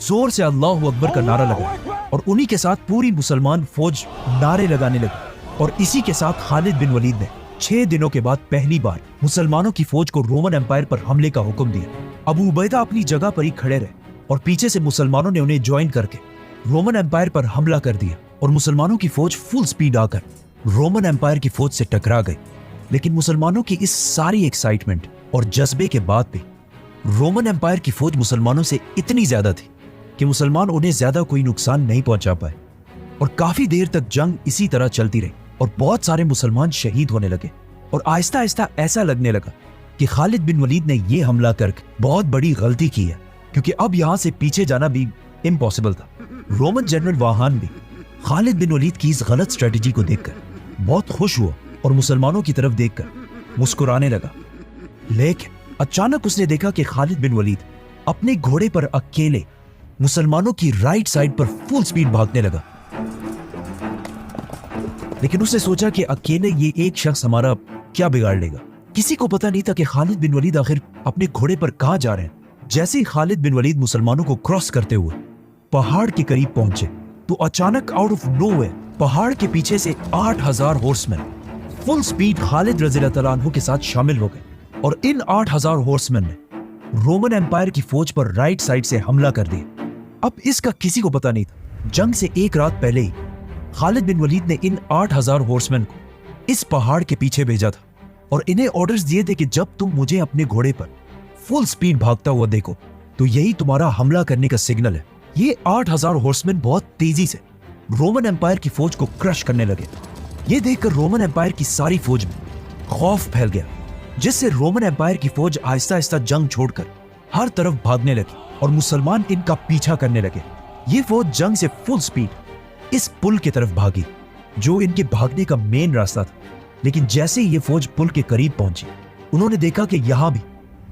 जोर से अल्लाहु अकबर का नारा लगाया और उन्हीं के साथ पूरी मुसलमान फौज नारे लगाने लगी। और इसी के साथ खालिद बिन वलीद ने 6 दिनों के बाद पहली बार मुसलमानों की फौज को रोमन एम्पायर पर हमले का हुक्म दिया। अबू उबैदा अपनी जगह पर ही खड़े रहे और पीछे से मुसलमानों ने उन्हें ज्वाइन करके रोमन एम्पायर पर हमला कर दिया और मुसलमानों की फौज फुल स्पीड आकर रोमन एम्पायर की फौज से टकरा गई। लेकिन मुसलमानों की इस सारी एक्साइटमेंट और जज्बे के बाद भी रोमन एम्पायर की फौज मुसलमानों से इतनी ज्यादा थी कि मुसलमान उन्हें ज्यादा कोई नुकसान नहीं पहुंचा पाए, और काफी देर तक जंग इसी तरह चलती रही और बहुत सारे मुसलमान शहीद होने लगे। और आहिस्ता आहिस्ता ऐसा लगने लगा कि खालिद बिन वलीद ने यह हमला करके बहुत बड़ी गलती की है, क्योंकि अब यहां से पीछे जाना भी इम्पॉसिबल था। रोमन जनरल वाहान भी खालिद बिन वलीद की इस गलत स्ट्रेटेजी को देखकर बहुत खुश हुआ और मुसलमानों की तरफ देखकर मुस्कुराने लगा। लेकिन अचानक उसने देखा कि खालिद बिन वलीद अपने घोड़े पर अकेले मुसलमानों की राइट साइड पर फुल स्पीड भागने लगा। लेकिन उसने सोचा कि अकेले ये एक शख्स हमारा क्या बिगाड़ लेगा। किसी को पता नहीं था कि खालिद बिन वलीद आखिर अपने घोड़े पर कहां जा रहे हैं। जैसे ही खालिद बिन वलीद मुसलमानों को क्रॉस करते हुए पहाड़ के करीब पहुंचे, तो अचानक आउट ऑफ नोवेयर पहाड़ के पीछे से 8000 हॉर्समैन फुल स्पीड खालिद रज़ियल्लाहु तआला अन्हु के साथ शामिल हो गए। और इन 8000 हॉर्समैन ने रोमन एम्पायर की फौज पर राइट साइड से हमला कर दिया। अब इसका किसी को पता नहीं था। जंग से एक रात पहले ही खालिद बिन वलीद ने इन 8000 हॉर्समैन को इस पहाड़ के पीछे भेजा था और इन्हें ऑर्डर्स दिए थे कि जब तुम मुझे अपने घोड़े पर फुल स्पीड भागता हुआ देखो तो यही तुम्हारा हमला करने का सिग्नल है। ये 8000 हॉर्समैन बहुत तेजी से रोमन एम्पायर की फौज को क्रश करने लगे। ये देखकर रोमन एम्पायर की सारी फौज में खौफ फैल गया, जिससे रोमन एम्पायर की फौज आहिस्ता आहिस्ता जंग छोड़कर हर तरफ भागने लगी और मुसलमान इनका पीछा करने लगे। ये फौज जंग से फुल स्पीड इस पुल की तरफ भागी, जो इनके भागने का मेन रास्ता था। लेकिन जैसे ही ये फौज पुल के करीब पहुंची, उन्होंने देखा कि यहां भी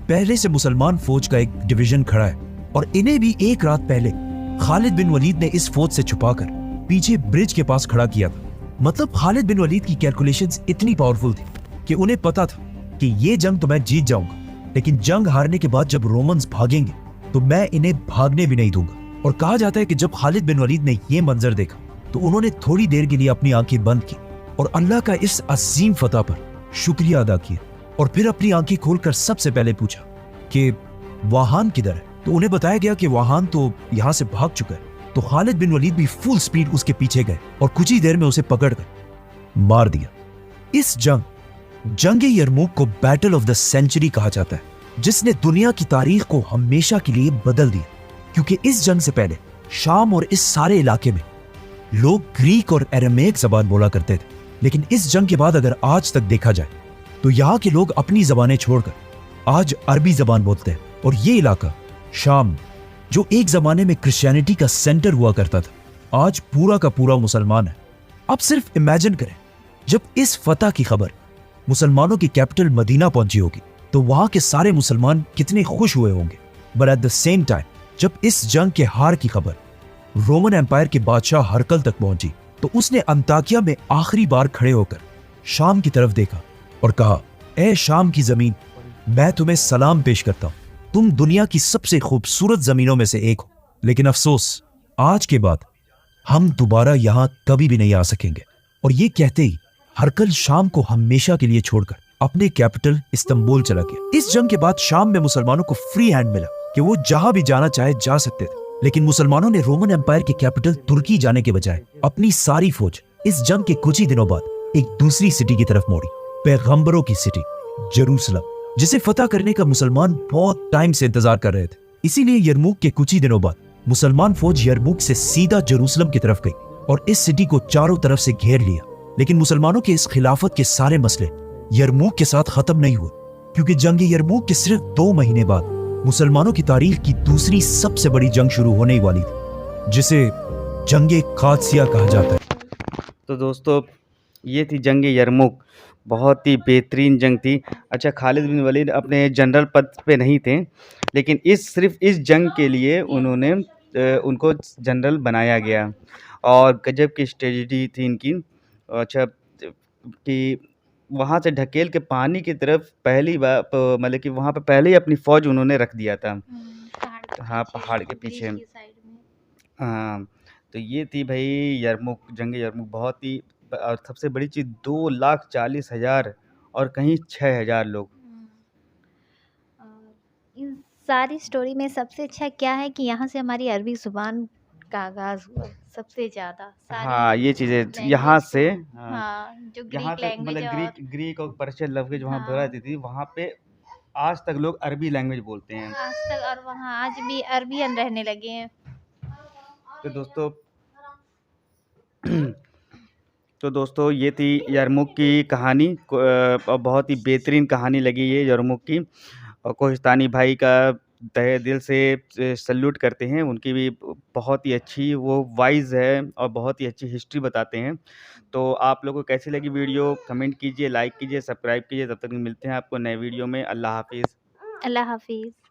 पहले से मुसलमान फौज का एक डिवीजन खड़ा है और इन्हें भी एक रात पहले खालिद बिन वलीद ने इस फौज से छुपाकर पीछे ब्रिज के पास खड़ा किया था। मतलब खालिद बिन वलीद की कैलकुलेशंस इतनी पावरफुल थी कि उन्हें पता था कि ये जंग तो मैं जीत जाऊंगा, लेकिन जंग हारने के बाद जब रोमन्स भागेंगे तो मैं इन्हें भागने भी नहीं दूंगा। और कहा जाता है कि जब खालिद बिन वलीद ने यह मंजर देखा तो उन्होंने थोड़ी देर के लिए अपनी आंखें बंद की और अल्लाह का इस अजीम फतह पर शुक्रिया अदा किया और फिर अपनी आंखें खोलकर सबसे पहले पूछा कि वाहान किधर है। तो उन्हें बताया गया कि वाहान तो यहाँ से भाग चुका है। तो खालिद बिन वलीद भी फुल स्पीड उसके पीछे गए और कुछ ही देर में उसे पकड़कर मार दिया। इस जंग यरमुक को बैटल ऑफ द सेंचुरी कहा जाता है, जिसने दुनिया की तारीख को हमेशा के लिए बदल दिया। क्योंकि इस जंग से पहले शाम और इस सारे इलाके में लोग ग्रीक और एरामेक जबान बोला करते थे, लेकिन इस जंग के बाद अगर आज तक देखा जाए तो यहाँ के लोग अपनी जबानें छोड़कर आज अरबी जबान बोलते हैं। और ये इलाका शाम, जो एक जमाने में क्रिश्चियनिटी का सेंटर हुआ करता था, आज पूरा का पूरा मुसलमान है। अब सिर्फ इमेजिन करें, जब इस फतह की खबर मुसलमानों की कैपिटल मदीना पहुंची होगी तो वहां के सारे मुसलमान कितने खुश हुए होंगे। But at the same time जब इस जंग के हार की खबर रोमन एम्पायर के बादशाह हरकल तक पहुंची तो उसने अंताकिया में आखिरी बार खड़े होकर शाम की तरफ देखा और कहा, ए शाम की जमीन, मैं तुम्हें सलाम पेश करता हूं। तुम दुनिया की सबसे खूबसूरत जमीनों में से एक हो, लेकिन अफसोस आज के बाद हम दोबारा यहां कभी भी नहीं आ सकेंगे। और ये कहते ही हरकल शाम को हमेशा के लिए छोड़कर अपने कैपिटल इस्तांबुल चला गया। इस जंग के बाद शाम में मुसलमानों को फ्री हैंड मिला कि वो जहां भी जाना चाहे जा सकते थे, लेकिन मुसलमानों ने रोमन एम्पायर के कैपिटल तुर्की जाने के बजाय अपनी सारी फौज इस जंग के कुछ ही दिनों बाद एक दूसरी सिटी की तरफ मोड़ी, पैगंबरों की सिटी जेरूसलम, जिसे फतह करने का मुसलमान बहुत टाइम से इंतजार कर रहे थे। इसीलिए यरमुक के कुछ ही दिनों बाद मुसलमान फौज यरमुक से सीधा जेरूसलम की तरफ गई और इस सिटी को चारों तरफ से घेर लिया। लेकिन मुसलमानों के इस खिलाफत के सारे मसले यरमुक के साथ खत्म नहीं हुए, क्योंकि जंग यरमुक के सिर्फ 2 महीने बाद मुसलमानों की तारीख की दूसरी सबसे बड़ी जंग शुरू होने वाली थी, जिसे जंग कादसिया कहा जाता है। तो दोस्तों, ये थी जंग यरमुक, बहुत ही बेहतरीन जंग थी। अच्छा, खालिद बिन वलीद अपने जनरल पद पे नहीं थे, लेकिन सिर्फ इस जंग के लिए उनको जनरल बनाया गया और गजब की स्ट्रेटजी थी इनकी। अच्छा, कि वहाँ से ढकेल के पानी की तरफ पहली बार मतलब कि वहाँ पे पहले ही अपनी फौज उन्होंने रख दिया था। हाँ, पहाड़ के पीछे। हाँ, तो ये थी भाई यरमुक, जंग यरमुक। बहुत ही और सबसे बड़ी चीज़, 2,40,000 और कहीं 6,000 लोग। और इन सारी स्टोरी में सबसे अच्छा क्या है कि यहाँ से हमारी अरबी ज़ुबान का आगाज़ हुआ सबसे ज़्यादा। हाँ, ये चीज़ें लैंग्वेज यहाँ को से हाँ, जो यहाँ ग्रीक से लैंग्वेज मतलब और ग्रीक और पर्शियन लैंग्वेज वहाँ बोला हाँ, जाती थी, वहाँ पे आज तक लोग अरबी लैंग्वेज बोलते हैं। आज तक और वहाँ आज भी अरबियन रहने लगे हैं। तो दोस्तों तो दोस्तों, ये थी यरमुक की कहानी और बहुत ही बेहतरीन कहानी लगी ये यरमुक की। और कोहिस्तानी भाई का तहे दिल से सल्यूट करते हैं। उनकी भी बहुत ही अच्छी वो वाइज़ है और बहुत ही अच्छी हिस्ट्री बताते हैं। तो आप लोगों को कैसी लगी वीडियो, कमेंट कीजिए, लाइक कीजिए, सब्सक्राइब कीजिए। तब तक मिलते हैं आपको नए वीडियो में। अल्लाह हाफ़िज़। अल्लाह हाफ़िज़।